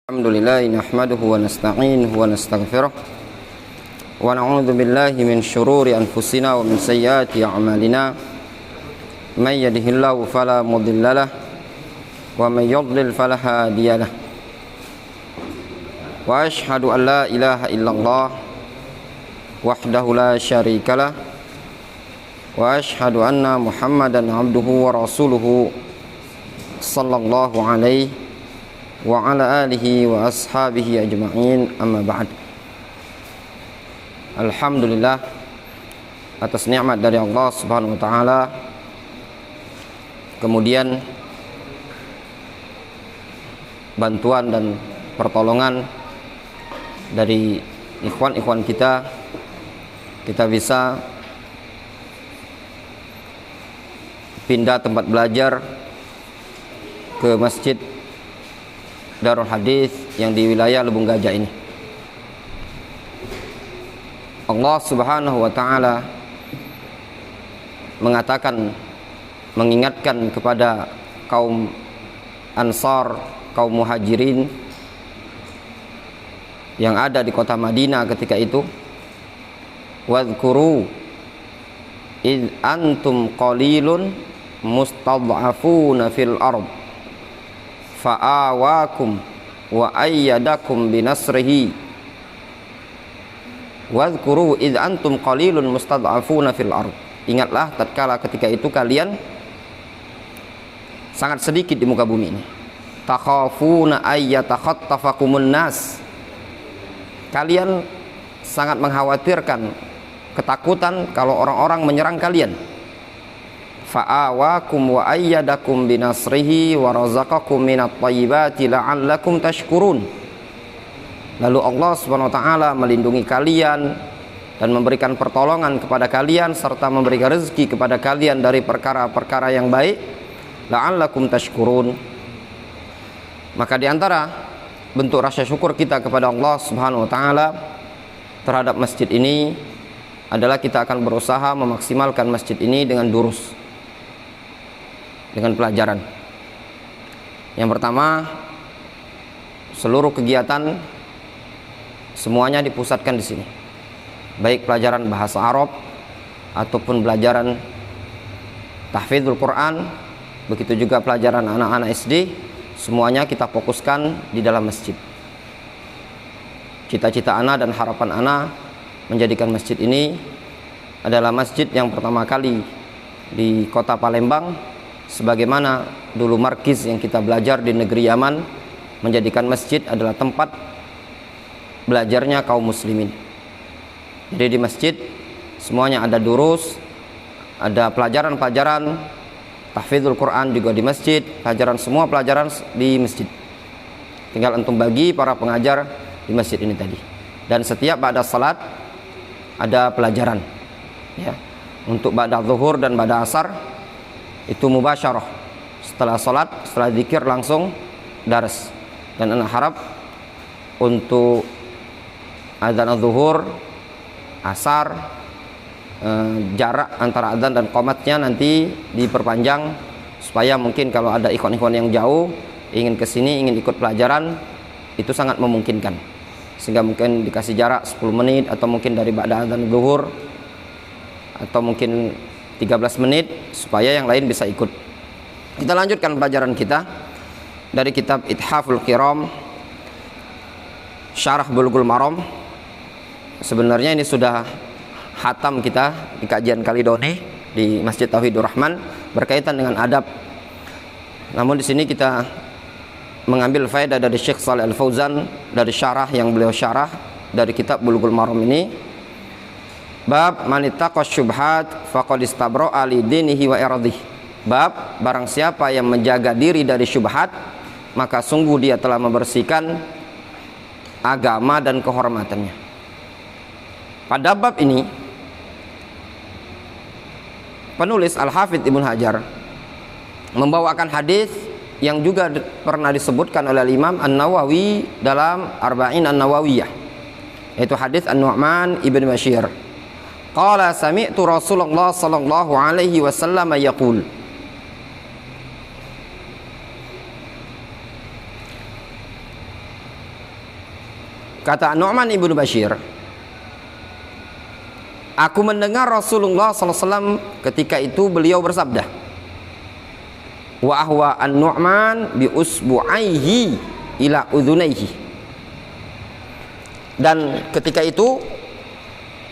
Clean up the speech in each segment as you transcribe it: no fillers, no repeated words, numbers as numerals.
Alhamdulillah nahmaduhu wa nasta'inuhu wa nastaghfiruh wa na'udzu billahi min syururi anfusina wa min sayyiati a'malina may yahdihillahu fala mudhillalah wa may yudlil fala hadiyalah wa asyhadu an la ilaha illallah wahdahu la syarikalah wa asyhadu anna Muhammadan abduhu wa rasuluhu sallallahu alaihi wa ala alihi wa ashabihi ajma'in, amma ba'd. Alhamdulillah atas nikmat dari Allah Subhanahu wa taala, kemudian bantuan dan pertolongan dari ikhwan-ikhwan kita bisa pindah tempat belajar ke Masjid Darul Hadis yang di wilayah Lubung Gajah ini. Allah Subhanahu wa taala mengingatkan kepada kaum Ansar, kaum Muhajirin yang ada di kota Madinah ketika itu, wadhkuru id antum qalilun mustad'afuna fil ard fa'awakum wa ayyadakum binasrihi wadhkuru idh antum qalilun mustad'afuna fil ard. Ingatlah tatkala ketika itu kalian sangat sedikit di muka bumi ini. Takhafuna ayyatakhattafakumun nas, kalian sangat mengkhawatirkan, ketakutan kalau orang-orang menyerang kalian. Fa'awakum wa ayyadakum binasrihi wa razaqakum minat thayyibati la'allakum tashkurun. Lalu Allah Subhanahu wa taala melindungi kalian dan memberikan pertolongan kepada kalian serta memberikan rezeki kepada kalian dari perkara-perkara yang baik, la'allakum tashkurun. Maka di antara bentuk rasa syukur kita kepada Allah Subhanahu wa taala terhadap masjid ini adalah kita akan berusaha memaksimalkan masjid ini dengan durus, dengan pelajaran. Yang pertama, seluruh kegiatan semuanya dipusatkan di sini, baik pelajaran bahasa Arab ataupun pelajaran tahfidzul Quran, begitu juga pelajaran anak-anak SD, semuanya kita fokuskan di dalam masjid. Cita-cita ana dan harapan ana menjadikan masjid ini adalah masjid yang pertama kali di kota Palembang, sebagaimana dulu markiz yang kita belajar di negeri Yaman menjadikan masjid adalah tempat belajarnya kaum muslimin. Jadi di masjid semuanya ada durus, ada pelajaran-pelajaran tahfidzul Quran juga di masjid, semua pelajaran di masjid. Tinggal antum bagi para pengajar di masjid ini tadi. Dan setiap ba'da salat ada pelajaran, ya. Untuk ba'da zuhur dan ba'da asar itu mubasyarah, setelah salat, setelah zikir langsung dars. Dan anak harap untuk adzan zuhur, asar, jarak antara adzan dan qomatnya nanti diperpanjang, supaya mungkin kalau ada ikhwan-ikhwan yang jauh ingin kesini, ingin ikut pelajaran, itu sangat memungkinkan, sehingga mungkin dikasih jarak 10 menit atau mungkin dari ba'da adzan zuhur atau mungkin 13 menit supaya yang lain bisa ikut. Kita lanjutkan pelajaran kita dari kitab Ithaful Kiram Syarah Bulughul Maram. Sebenarnya ini sudah khatam kita di kajian Kalidoni di Masjid Tauhidur Rahman berkaitan dengan adab. Namun di sini kita mengambil faedah dari Syekh Shalih Al Fauzan dari syarah yang beliau syarah dari kitab Bulughul Maram ini. Bab manittaqas syubhat faqad istabra'a li dinihi wa iradhihi. Bab barang siapa yang menjaga diri dari syubhat, maka sungguh dia telah membersihkan agama dan kehormatannya. Pada bab ini penulis Al-Hafidz Ibnu Hajar membawakan hadis yang juga pernah disebutkan oleh Imam An-Nawawi dalam Arba'in An-Nawawiyah, yaitu hadis An-Nu'man ibn Bashir. Qala sami'tu Rasulullah sallallahu alaihi wasallam yaqul. Kata Nu'man ibnu Bashir, aku mendengar Rasulullah SAW ketika itu beliau bersabda, wa ahwa an-Nu'man bi usbu'aihi ila udhunaihi. Dan ketika itu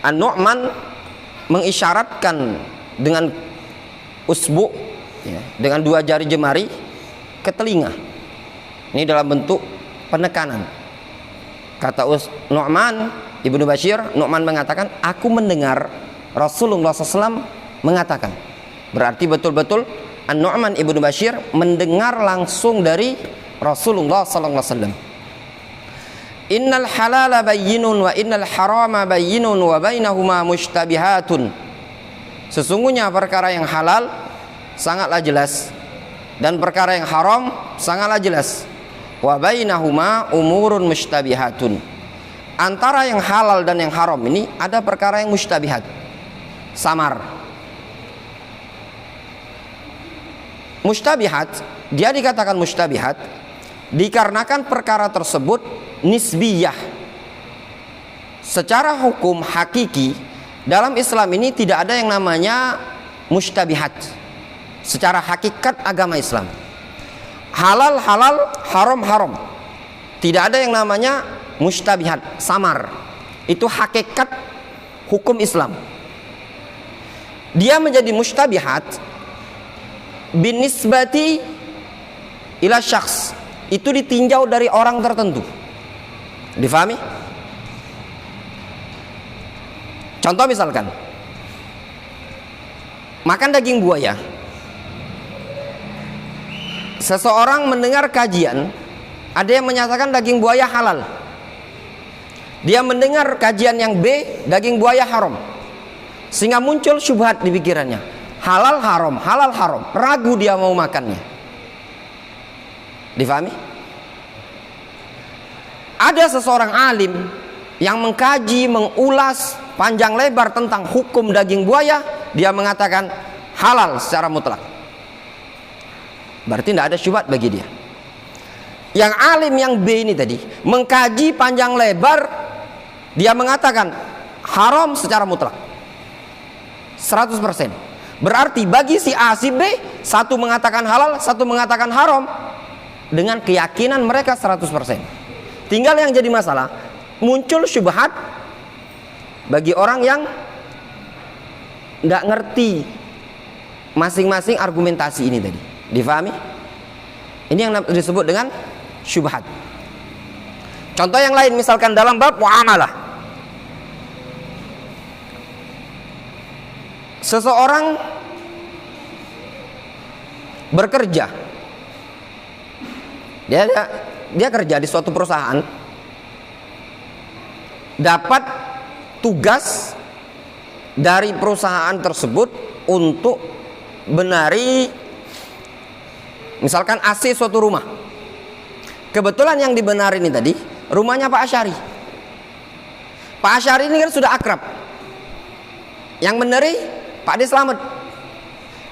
an-Nu'man mengisyaratkan dengan usbu, ya, dengan 2 jari jemari ke telinga. Ini dalam bentuk penekanan. Kata Nu'man ibnu Bashir, Nu'man mengatakan, aku mendengar Rasulullah SAW mengatakan. Berarti betul-betul An-Nu'man ibnu Bashir mendengar langsung dari Rasulullah SAW. Innal halala bayyinun wa innal harama bayyinun wa bainahuma mushtabihatun. Sesungguhnya perkara yang halal sangatlah jelas, dan perkara yang haram sangatlah jelas. Wa bainahuma umurun mushtabihatun. Antara yang halal dan yang haram ini ada perkara yang mushtabihat, samar. Mushtabihat, dia dikatakan mushtabihat dikarenakan perkara tersebut nisbiyah. Secara hukum hakiki dalam Islam ini tidak ada yang namanya mushtabihat. Secara hakikat agama Islam, halal halal, haram haram. Tidak ada yang namanya mushtabihat, samar. Itu hakikat hukum Islam. Dia menjadi mushtabihat binisbati ila syakhs. Itu ditinjau dari orang tertentu. Difahami? Contoh misalkan, makan daging buaya. Seseorang mendengar kajian, ada yang menyatakan daging buaya halal. Dia mendengar kajian yang B, daging buaya haram. Sehingga muncul syubhat di pikirannya. Halal haram, halal haram. Ragu dia mau makannya. Difahami? Ada seseorang alim yang mengkaji, mengulas panjang lebar tentang hukum daging buaya. Dia mengatakan halal secara mutlak. Berarti tidak ada syubhat bagi dia. Yang alim yang B ini tadi mengkaji panjang lebar, dia mengatakan haram secara mutlak 100%. Berarti bagi si A, si B, satu mengatakan halal, satu mengatakan haram dengan keyakinan mereka 100%. Tinggal yang jadi masalah, muncul syubhat bagi orang yang nggak ngerti masing-masing argumentasi ini tadi. Difahami? Ini yang disebut dengan syubhat. Contoh yang lain, misalkan dalam bab muamalah. Seseorang bekerja. Dia kerja di suatu perusahaan, dapat tugas dari perusahaan tersebut untuk benari misalkan AC suatu rumah. Kebetulan yang dibenarin ini tadi rumahnya Pak Asyari. Pak Asyari ini kan sudah akrab. Yang benari Pak D Slamet,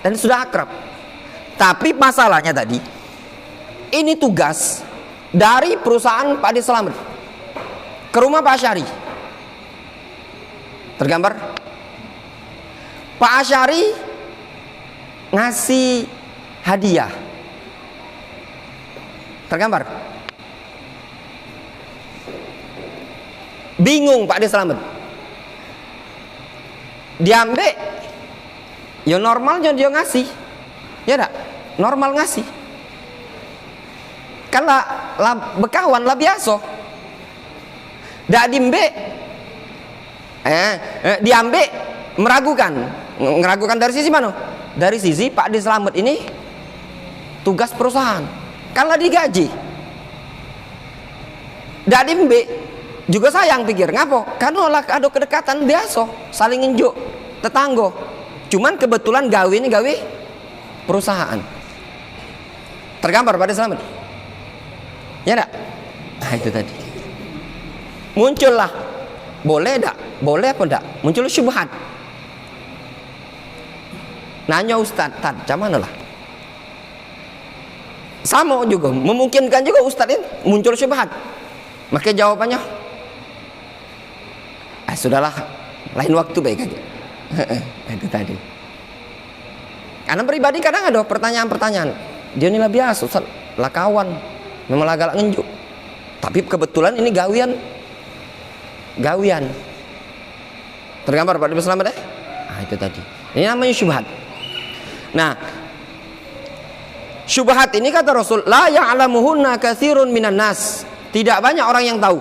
dan sudah akrab. Tapi masalahnya tadi, ini tugas dari perusahaan Pak D Slamet ke rumah Pak Asyari. Tergambar? Pak Asyari ngasih hadiah. Tergambar? Bingung Pak D Slamet. Diambil, ya normalnya dia ngasih, ya enggak? Normal ngasih. Kan lah bekawan lah biasa. Dak diambil, diambil meragukan dari sisi mana? Dari sisi Pak D Slamet ini tugas perusahaan, kan lah digaji. Dak diambil juga sayang pikir, ngapo? Karena lah ada kedekatan biasa, saling injuk, tetangga. Cuman kebetulan gawe ini gawe perusahaan. Tergambar pada selamat. Ya enggak? Nah itu tadi. Muncullah, boleh enggak? Boleh apa enggak? Muncul syubhat. Nanya Ustaz, macam mana lah? Sama juga, memungkinkan juga Ustaz ini muncul syubhat. Maka jawabannya sudahlah, lain waktu baik aja. Itu tadi. Karena pribadi kadang ada pertanyaan-pertanyaan. Dia inilah biasa, Ustaz, lah kawan, memang agak ngenjuk. Tapi kebetulan ini gawian. Tergambar Pak Selamat deh. Nah, itu tadi. Ini namanya syubhat. Nah, syubhat ini kata Rasul, la ya'lamuhunna katsirun minan nas. Tidak banyak orang yang tahu.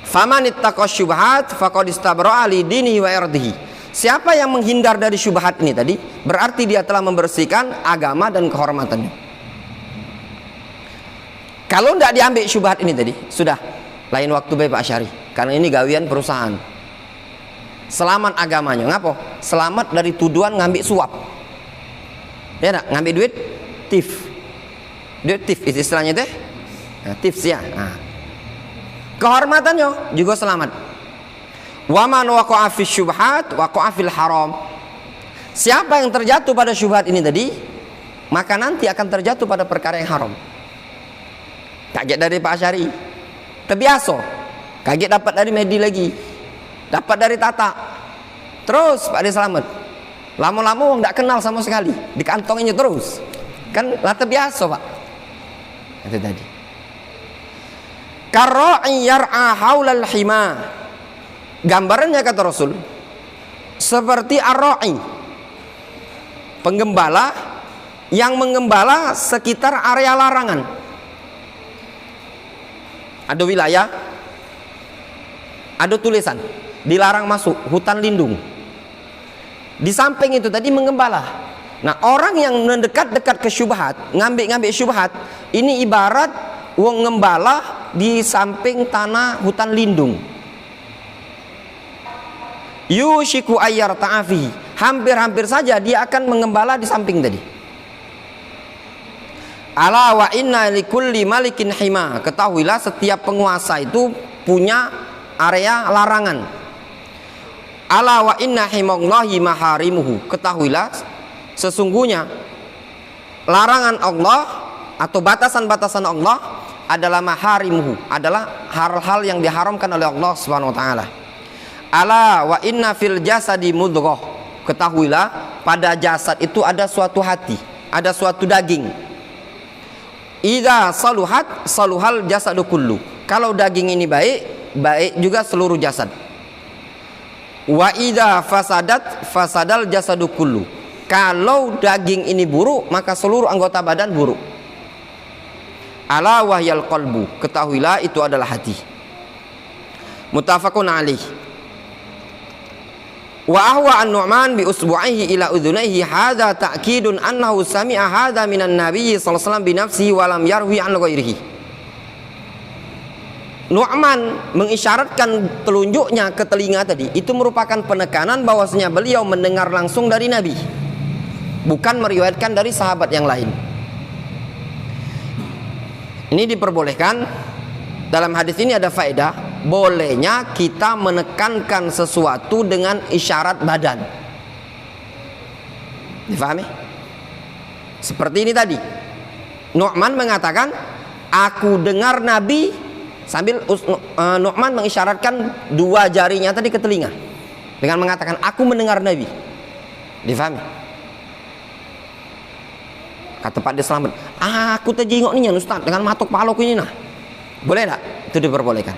Faman ittaqa syubhat faqad istabra'a li dinihi wa irdihi. Siapa yang menghindar dari syubhat ini tadi, berarti dia telah membersihkan agama dan kehormatannya. Kalau tidak diambil syubhat ini tadi, sudah lain waktu baik Pak Syari. Karena ini gawian perusahaan. Selamat agamanya. Ngapa? Selamat dari tuduhan ngambil suap. Ya nak, ngambil duit tif. Duit tif istilahnya teh. Nah, tif ya. Nah. Kehormatannya juga selamat. Wa man waqa'a fi syubhat waqa'a fil haram. Siapa yang terjatuh pada syubhat ini tadi, maka nanti akan terjatuh pada perkara yang haram. Kaget dari Pak Asyari, terbiasa. Kaget dapat dari Medi lagi, dapat dari Tata, terus Pak Ade Selamat. Lama-lama orang tidak kenal sama sekali, dikantonginya terus. Kan lah terbiasa Pak. Itu tadi. Karra'i yar'a haulal hima. Gambarannya kata Rasul seperti ar-ra'i, penggembala yang menggembala sekitar area larangan. Ada wilayah, ada tulisan dilarang masuk, hutan lindung. Di samping itu tadi menggembala. Nah, orang yang mendekat-dekat ke syubhat, ngambil syubhat, ini ibarat wong ngembala di samping tanah hutan lindung. Yushiku ayyar ta'afi, hampir-hampir saja dia akan mengembala di samping tadi. Ala wa inna likulli malikin hima. Ketahuilah setiap penguasa itu punya area larangan. Ala wa inna himallahi maharimuhu. Ketahuilah sesungguhnya larangan Allah atau batasan-batasan Allah adalah maharimuhu, adalah hal-hal yang diharamkan oleh Allah Subhanahu wa taala. Ala wa inna fil jasadi mudghah. Ketahuilah pada jasad itu ada suatu hati, ada suatu daging. Idza saluhat saluhal jasadu kullu. Kalau daging ini baik, baik juga seluruh jasad. Wa idza fasadat fasadal jasadu kullu. Kalau daging ini buruk, maka seluruh anggota badan buruk. Ala wahyal qalbu. Ketahuilah itu adalah hati. Muttafaqun alaih. Wa ahwa an-Nu'man bi usbu'ihi ila udhunayhi hadza ta'kidun annahu sami'a hadza minan nabiyyi sallallahu alaihi wasallam bi nafsihi wa lam yarwi an ghairihi. Nu'man mengisyaratkan telunjuknya ke telinga tadi, itu merupakan penekanan bahwasanya beliau mendengar langsung dari Nabi, bukan meriwayatkan dari sahabat yang lain. Ini diperbolehkan. Dalam hadis ini ada faedah bolehnya kita menekankan sesuatu dengan isyarat badan. Difahami? Seperti ini tadi. Nu'man mengatakan, aku dengar Nabi, sambil Nu'man mengisyaratkan dua jarinya tadi ke telinga dengan mengatakan, aku mendengar Nabi. Difahami? Kata Pak Ade Selamat, aku terjengok nih Ustaz dengan matok palok ini nah. Boleh tak? Itu diperbolehkan.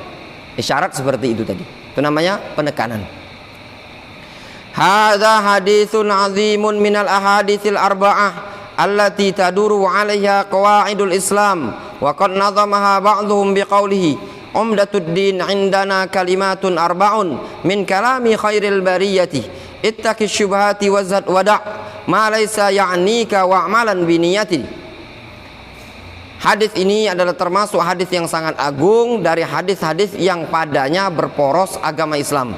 Isyarat seperti itu tadi. Itu namanya penekanan. Hadza haditsun azimun minal ahaditsil arba'ah allati taduru 'alaiha qawaidul Islam wa qad nazamaha ba'dhum biqaulihi umdatud din 'indana kalimatun arba'un min kalami khairil bariyati ittaqi syubhati wazad wada' ma laysa ya'nika wa'malan biniyati. Hadis ini adalah termasuk hadis yang sangat agung dari hadis-hadis yang padanya berporos agama Islam.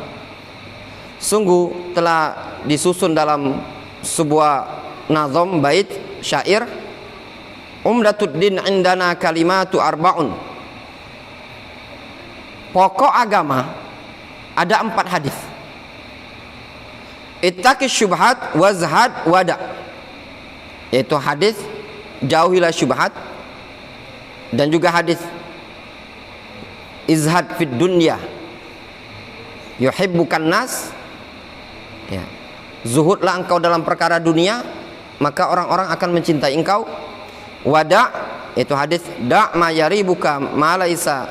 Sungguh telah disusun dalam sebuah nazam bait syair, umdatud din indana kalimatu arba'un. Pokok agama ada 4 hadis. Ittaqi syubhat wazhad wada. Yaitu hadis jauhilah syubhat, dan juga hadis izhad fid dunya, yuhibbukan nas, ya, zuhudlah engkau dalam perkara dunia, maka orang-orang akan mencintai engkau. Wada, itu hadis, da ma yaribuka ma laisa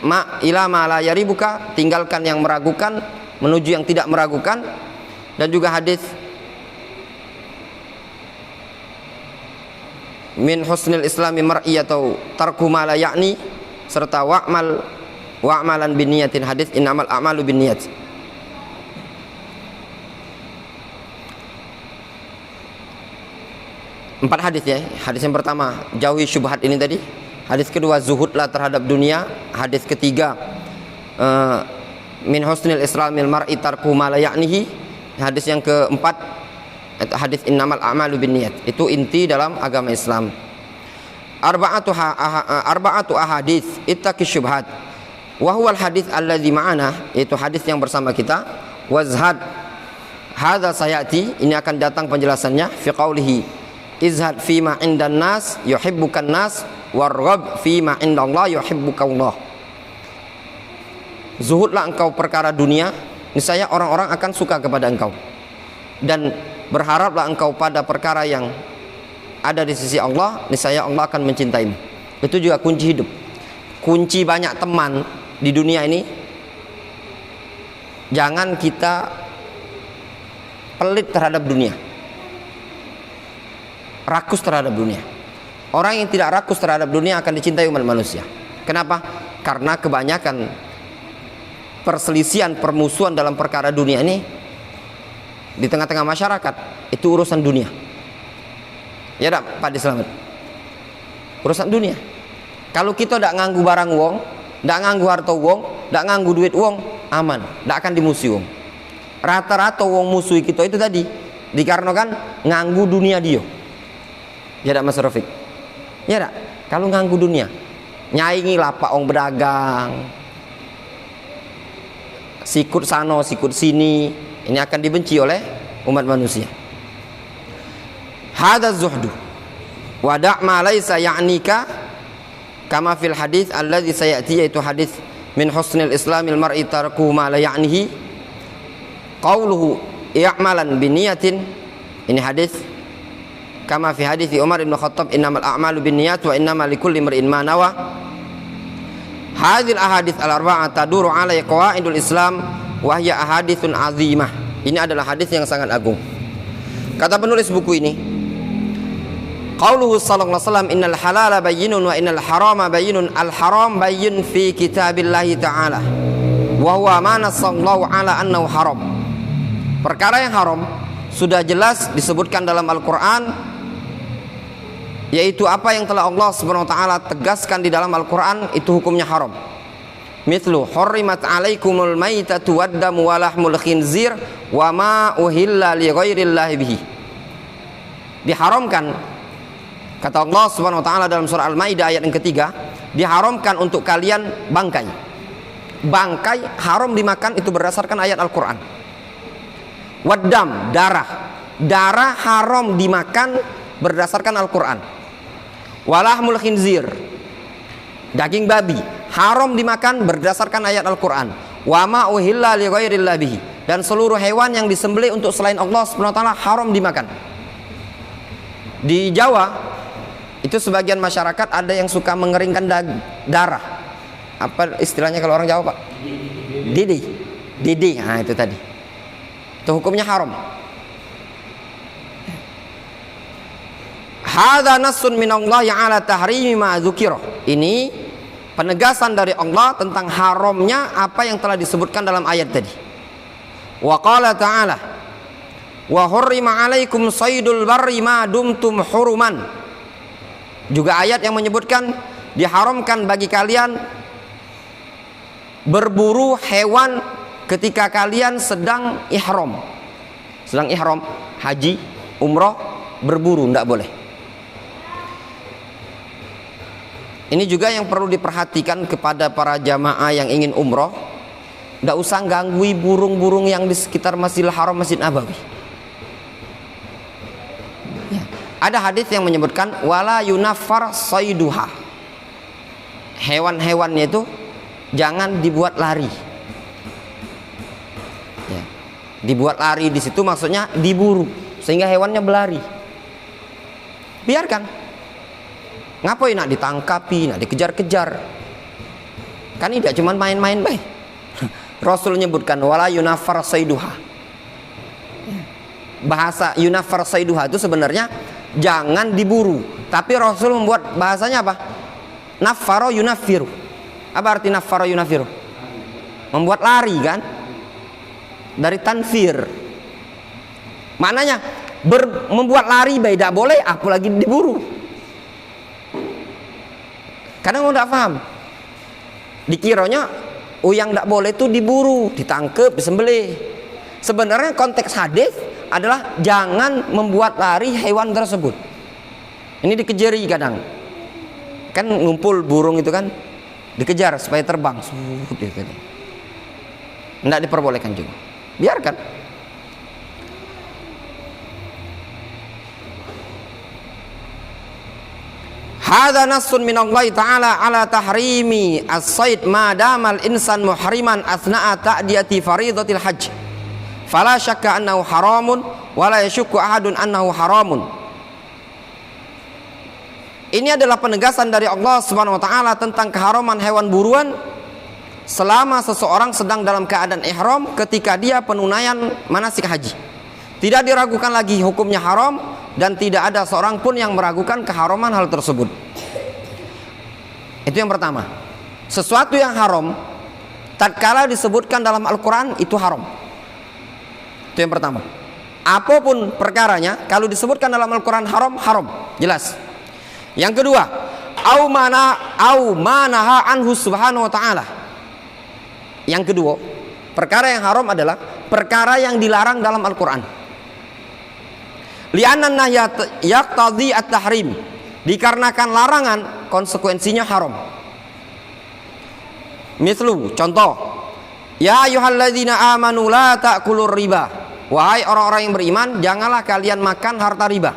ma ila ma la yaribuka, tinggalkan yang meragukan menuju yang tidak meragukan. Dan juga hadis min husnil islami mar'i atau tarku ma la ya'ni, serta wa'malan binniyatin, hadis innamal a'malu binniyat. Empat hadis ya. Hadis yang pertama, jauhi syubhat ini tadi. Hadis kedua, zuhudlah terhadap dunia. Hadis ketiga, min husnil islamil mar'i tarku ma la ya'nihi. Hadis yang keempat, hadis innamal a'malu binniyat. Itu inti dalam agama Islam. Arba'atu ahadits ittaqi syubhat. Wa huwal hadits alladzi ma'ana, itu hadis yang bersama kita. Wazhad hadza sayati, ini akan datang penjelasannya, fi qaulihi izhad fima indan nas yuhibbukan nas warghab fima indallah yuhibbukallah. Zuhudlah engkau perkara dunia, niscaya orang-orang akan suka kepada engkau, dan berharaplah engkau pada perkara yang ada di sisi Allah, niscaya Allah akan mencintaimu. Itu juga kunci hidup. Kunci banyak teman di dunia ini, jangan kita pelit terhadap dunia, rakus terhadap dunia. Orang yang tidak rakus terhadap dunia akan dicintai umat manusia. Kenapa? Karena kebanyakan perselisihan, permusuhan dalam perkara dunia ini di tengah-tengah masyarakat, itu urusan dunia. Ya tak Pak Diselamat, urusan dunia. Kalau kita tidak nganggu barang wong, tidak nganggu harta wong, tidak nganggu duit wong, aman, tidak akan dimusuhi wong. Rata-rata wong musuhi kita itu tadi dikarenakan nganggu dunia dia. Ya tak Mas Rafiq? Ya tak? Kalau nganggu dunia, nyaingi lapak wong berdagang, sikut sano, sikut sini, ini akan dibenci oleh umat manusia. Hadza zuhdu wa da' ma laysa ya'nika kama fil hadis alladzi sayati, yaitu hadis min husnil islamil mar'i tarku ma la ya'nihi qauluhu i'malan biniyatin. Ini hadis kama fi hadis Umar bin Khattab innamal a'malu binniyat wa innamal likulli imrin ma nawa. Hadhil ahadits al-arba'ah taduru ala qawaidul Islam wa hiya ahaditsun azimah. Ini adalah hadis yang sangat agung. Kata penulis buku ini, qauluhu sallallahu alaihi wasallam innal halala bayyinun wa innal harama bayyinun. Al haram bayyin fi kitabillahi ta'ala wa huwa ma nasallahu ala annahu haram. Perkara yang haram sudah jelas disebutkan dalam Al-Qur'an, yaitu apa yang telah Allah Subhanahu wa taala tegaskan di dalam Al-Qur'an, itu hukumnya haram. Mithlu hurrimat alaikumul maitatu waddamu wa lahmul khinzir wa ma uhilla li ghairillahi bihi. Diharamkan, kata Allah Subhanahu wa taala dalam surah Al-Maidah ayat yang ketiga, diharamkan untuk kalian bangkai. Bangkai haram dimakan, itu berdasarkan ayat Al-Qur'an. Waddam, darah. Darah haram dimakan berdasarkan Al-Qur'an. Walahmul khinzir, daging babi, haram dimakan berdasarkan ayat Al-Qur'an. Wa ma uhilla li ghairillah bihi, dan seluruh hewan yang disembelih untuk selain Allah Subhanahu wa taala haram dimakan. Di Jawa itu sebagian masyarakat ada yang suka mengeringkan darah. Apa istilahnya kalau orang Jawa, Pak? Didi. Nah, itu tadi. Itu hukumnya haram. Hadza nassun minallahi ala tahrimi ma dzukira. Ini penegasan dari Allah tentang haramnya apa yang telah disebutkan dalam ayat tadi. Wa qala ta'ala wa hurrima 'alaikum saydul barri ma dumtum huruman. Juga ayat yang menyebutkan diharamkan bagi kalian berburu hewan ketika kalian sedang ihram. Sedang ihram, haji, umroh, berburu tidak boleh. Ini juga yang perlu diperhatikan kepada para jamaah yang ingin umroh. Tidak usah ganggu burung-burung yang di sekitar Masjidil Haram, Masjid Nabawi. Ya. Ada hadis yang menyebutkan wala yunaffar sayduha. Hewan-hewannya itu jangan dibuat lari. Dibuat lari di situ maksudnya diburu sehingga hewannya berlari. Biarkan. Ngapain nak ditangkapi, nak dikejar-kejar? Kan tidak cuma main-main baik. Rasul menyebutkan wala yunaffar saiduha. Bahasa yunaffar saiduha itu sebenarnya jangan diburu, tapi Rasul membuat bahasanya apa? Naffaro yunaffiru. Apa arti naffaro yunaffiru? Membuat lari kan? Dari tanfir. Maknanya membuat lari baik tidak boleh, apalagi diburu. Kadang orang tidak paham. Dikiranya yang tidak boleh itu diburu, ditangkap, disembelih. Sebenarnya konteks hadis adalah jangan membuat lari hewan tersebut. Ini dikejeri kadang. Kan ngumpul burung itu kan dikejar supaya terbang. Tidak diperbolehkan juga. Biarkan. Hadza nassun min Allah Ta'ala ala tahrimi as-sayd ma damal insan muhriman asna'a ta'diyati faridatil hajj. Fala syakka annahu haramun wala yashukku ahadun annahu haramun. Ini adalah penegasan dari Allah Subhanahu wa taala tentang keharaman hewan buruan selama seseorang sedang dalam keadaan ihram ketika dia penunaian manasik haji. Tidak diragukan lagi hukumnya haram dan tidak ada seorang pun yang meragukan keharaman hal tersebut. Itu yang pertama. Sesuatu yang haram tatkala disebutkan dalam Al-Qur'an itu haram. Itu yang pertama. Apapun perkaranya kalau disebutkan dalam Al-Qur'an haram, haram, jelas. Yang kedua, au manaha anhu subhanahu wa ta'ala. Yang kedua, perkara yang haram adalah perkara yang dilarang dalam Al-Qur'an. Li'anna nahyat yaqtadhi at-tahrim. Dikarenakan larangan konsekuensinya haram. Mislu, contoh, ya ayyuhalladzina amanu la ta'kulur riba. Wahai orang-orang yang beriman, janganlah kalian makan harta riba.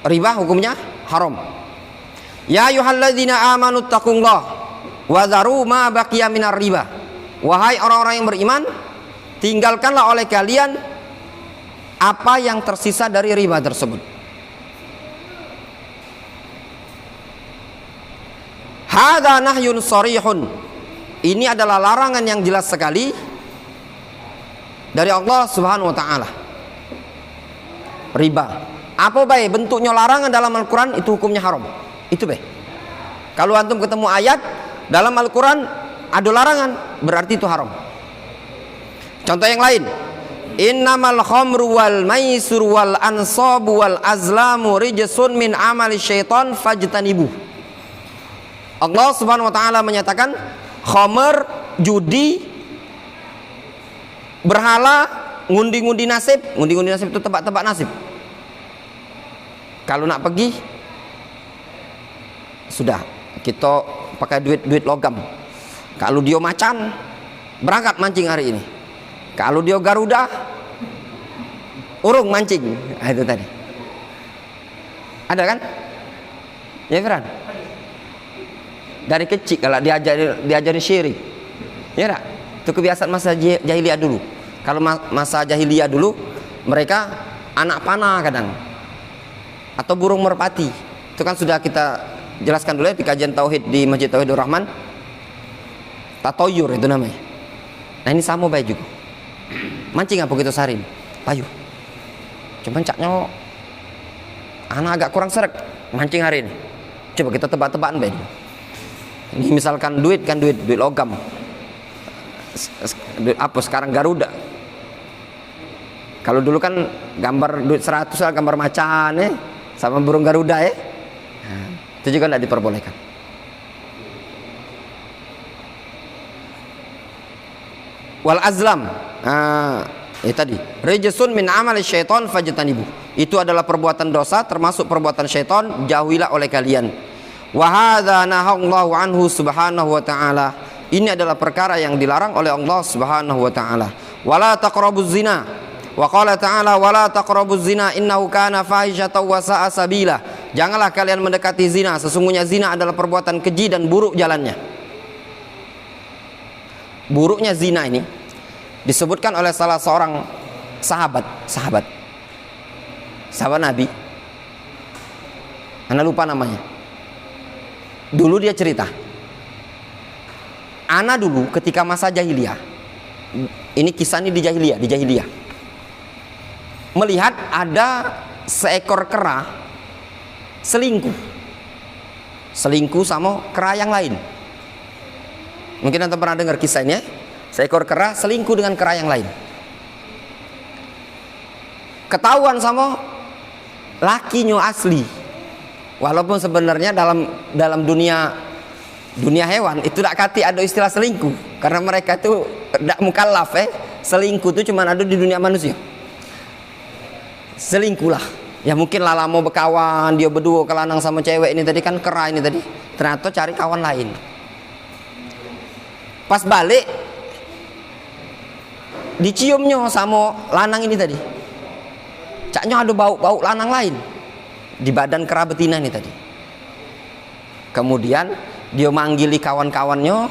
Riba hukumnya haram. Ya ayyuhalladzina amanu taqullah wa dharu ma baqiya minar riba. Wahai orang-orang yang beriman, tinggalkanlah oleh kalian apa yang tersisa dari riba tersebut. Hadza nahyun sharihun. Ini adalah larangan yang jelas sekali dari Allah Subhanahu wa taala. Riba. Apa baik bentuknya larangan dalam Al-Qur'an itu hukumnya haram. Itu baik. Kalau antum ketemu ayat dalam Al-Qur'an ada larangan, berarti itu haram. Contoh yang lain. Innamal khamru wal maisur wal ansabu wal azlamu rijsun min amali syaitan fajtanibu. Allah Subhanahu wa taala menyatakan khamr, judi, berhala, ngundi-ngundi nasib. Ngundi-ngundi nasib itu tebak-tebak nasib. Kalau nak pergi sudah kita pakai duit logam. Kalau dia macan berangkat mancing hari ini. Kalau dia Garuda urung mancing. Nah, itu tadi. Ada kan? Ya Firman. Dari kecil kalau diajari syirik. Ya enggak? Itu kebiasaan masa jahiliyah dulu. Kalau masa jahiliyah dulu mereka anak panah kadang. Atau burung merpati. Itu kan sudah kita jelaskan dulu ya di kajian tauhid di Masjid Tauhidur Rahman. Tatoyur itu namanya. Nah ini sama baik juga. Mancing apa gitu sarin? Payu. Cuman caknya anak agak kurang seret mancing hari ini. Coba kita tebak-tebakan baik. Ini misalkan duit logam. Duit apa sekarang Garuda. Kalau dulu kan gambar duit 100 lah gambar macan ya. Sama burung Garuda ya. Nah, itu juga tidak diperbolehkan. Wal azlam. Tadi. Rijsun min amali syaitan fajtanibu. Itu adalah perbuatan dosa termasuk perbuatan syaitan, jauhilah oleh kalian. Wa hadza nahallahu anhu subhanahu wa ta'ala. Ini adalah perkara yang dilarang oleh Allah Subhanahu wa taala. Wala taqrabuz zina. Wa qala ta'ala wala taqrabuz zina innahu kana fahishatan wa sa'a sabila. Janganlah kalian mendekati zina, sesungguhnya zina adalah perbuatan keji dan buruk jalannya. Buruknya zina ini disebutkan oleh salah seorang sahabat Nabi. Anda lupa namanya. Dulu dia cerita, ana dulu ketika masa jahiliyah, ini kisah ini di jahiliyah, melihat ada seekor kera selingkuh sama kera yang lain. Mungkin Anda pernah dengar kisahnya. Seekor kera selingkuh dengan kera yang lain. Ketahuan sama lakinya asli. Walaupun sebenarnya dalam dunia hewan itu tidak kati ada istilah selingkuh, karena mereka itu tidak mukallaf. Selingkuh itu cuma ada di dunia manusia. Selingkuh lah. Ya mungkin lah mau berkawan, dia berdua ke lanang sama cewek ini tadi, kan kera ini tadi, ternyata cari kawan lain. Pas balik diciumnya sama lanang ini tadi, caknya ada bau lanang lain di badan kera betina ini tadi. Kemudian dia manggili kawan-kawannya,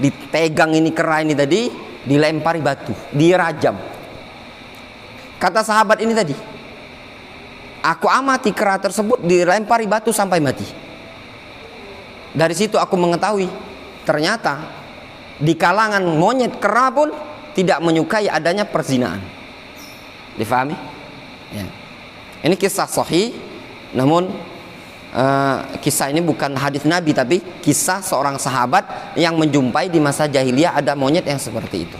dipegang ini kera ini tadi, dilempari batu, dirajam. Kata sahabat ini tadi, aku amati kera tersebut dilempari batu sampai mati. Dari situ aku mengetahui ternyata di kalangan monyet kera pun tidak menyukai adanya perzinaan. Difahami? Ya. Ini kisah sahih, namun kisah ini bukan hadis Nabi, tapi kisah seorang sahabat yang menjumpai di masa jahiliyah ada monyet yang seperti itu.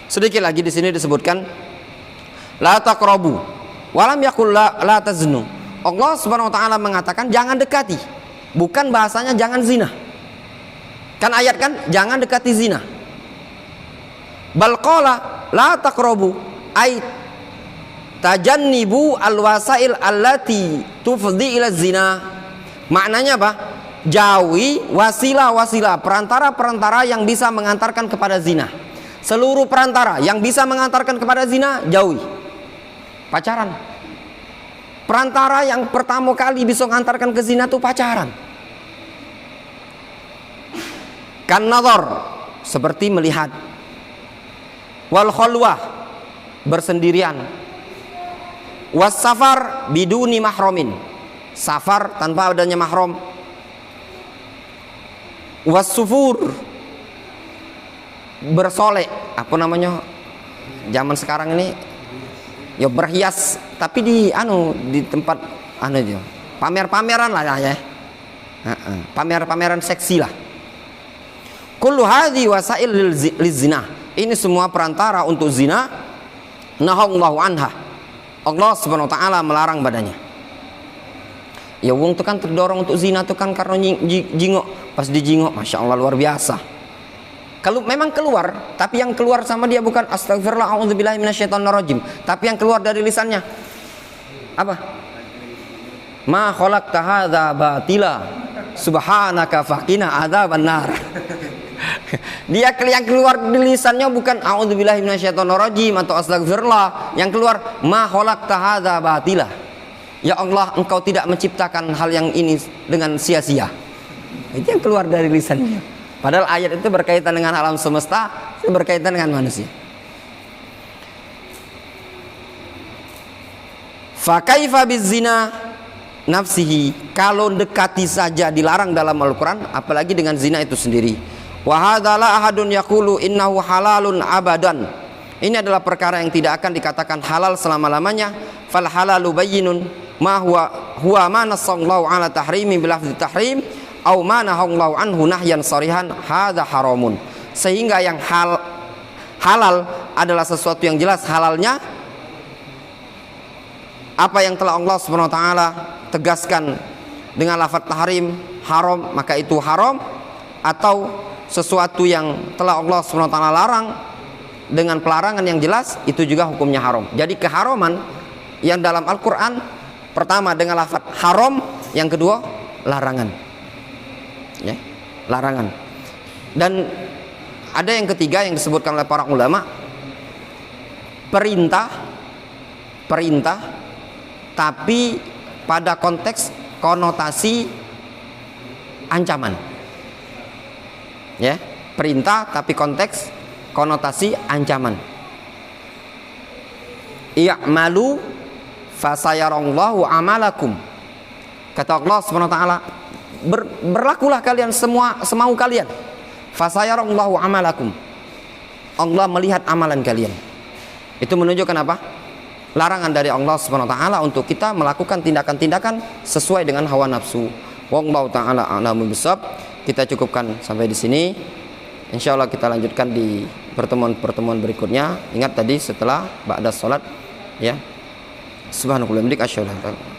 Sedikit lagi di sini disebutkan la taqrabu walam yaqul la taznu. Allah Subhanahu wa taala mengatakan jangan dekati, bukan bahasanya jangan zina. Kan ayat kan jangan dekati zina. Bal qala la taqrabu ay tajannibu alwasail allati tufdi ila zina. Maknanya apa? Jauhi wasilah-wasilah, perantara-perantara yang bisa mengantarkan kepada zina. Seluruh perantara yang bisa mengantarkan kepada zina jauhi. Pacaran. Perantara yang pertama kali bisa mengantarkan ke zina itu pacaran. Kan nazar, seperti melihat. Wal khalwah, bersendirian. Was safar biduni mahramin, safar tanpa adanya mahram. Was sufur, bersolek, apa namanya zaman sekarang ini, ya berhias tapi di tempat aja, pamer-pameran lah ya, pamer-pameran seksi lah. Kullu hadhi wasail lizina, ini semua perantara untuk zina. Nahallahu anha, Allah Subhanahu wa taala melarang badannya. Ya wong itu kan terdorong untuk zina itu kan karena jingok. Pas dijingok, masya Allah luar biasa. Kalau memang keluar, tapi yang keluar sama dia bukan astagfirullah a'udzubillahi minasyaitonirrajim, tapi yang keluar dari lisannya apa? Ma khalaqta hadza batila subhanaka faqina adzaban nar. Dia yang keluar di lisannya bukan a'udzubillahi minasyaitonirrajim atau astagfirullah, yang keluar ma khalaqta hadza batila. Ya Allah, engkau tidak menciptakan hal yang ini dengan sia-sia. Itu yang keluar dari lisannya. Padahal ayat itu berkaitan dengan alam semesta, berkaitan dengan manusia. Fa kaifa bizina nafsihi, kalau dekati saja dilarang dalam Al-Qur'an, apalagi dengan zina itu sendiri. Wa hadza la ahadun yaqulu innahu halalun abadan. Ini adalah perkara yang tidak akan dikatakan halal selama-lamanya. Fal halalu bayyinun ma huwa ma nasallahu ala tahrimi bil lafzi tahrim au ma nahallahu anhu nahyan sarihan hadza haramun. Sehingga yang halal adalah sesuatu yang jelas halalnya, apa yang telah Allah Subhanahu wa taala tegaskan dengan lafaz tahrim haram, maka itu haram. Atau sesuatu yang telah Allah Subhanahu wa taala larang dengan pelarangan yang jelas, itu juga hukumnya haram. Jadi keharaman yang dalam Al-Qur'an pertama dengan lafaz haram, yang kedua larangan. Ya, larangan. Dan ada yang ketiga yang disebutkan oleh para ulama, perintah tapi pada konteks konotasi ancaman. Ya, perintah tapi konteks konotasi ancaman. I'malu fasayarallahu amalakum. Kata Allah Subhanahu wa taala, berlakulah kalian semau kalian. Fasayarallahu amalakum. Allah melihat amalan kalian. Itu menunjukkan apa? Larangan dari Allah Subhanahu wa taala untuk kita melakukan tindakan-tindakan sesuai dengan hawa nafsu. Wallahu taala a'lamu bishawab. Kita cukupkan sampai di sini. Insyaallah kita lanjutkan di pertemuan-pertemuan berikutnya. Ingat tadi setelah ba'da salat ya. Subhanakallahumma wa bihamdika asyhadu an la ilaha illa anta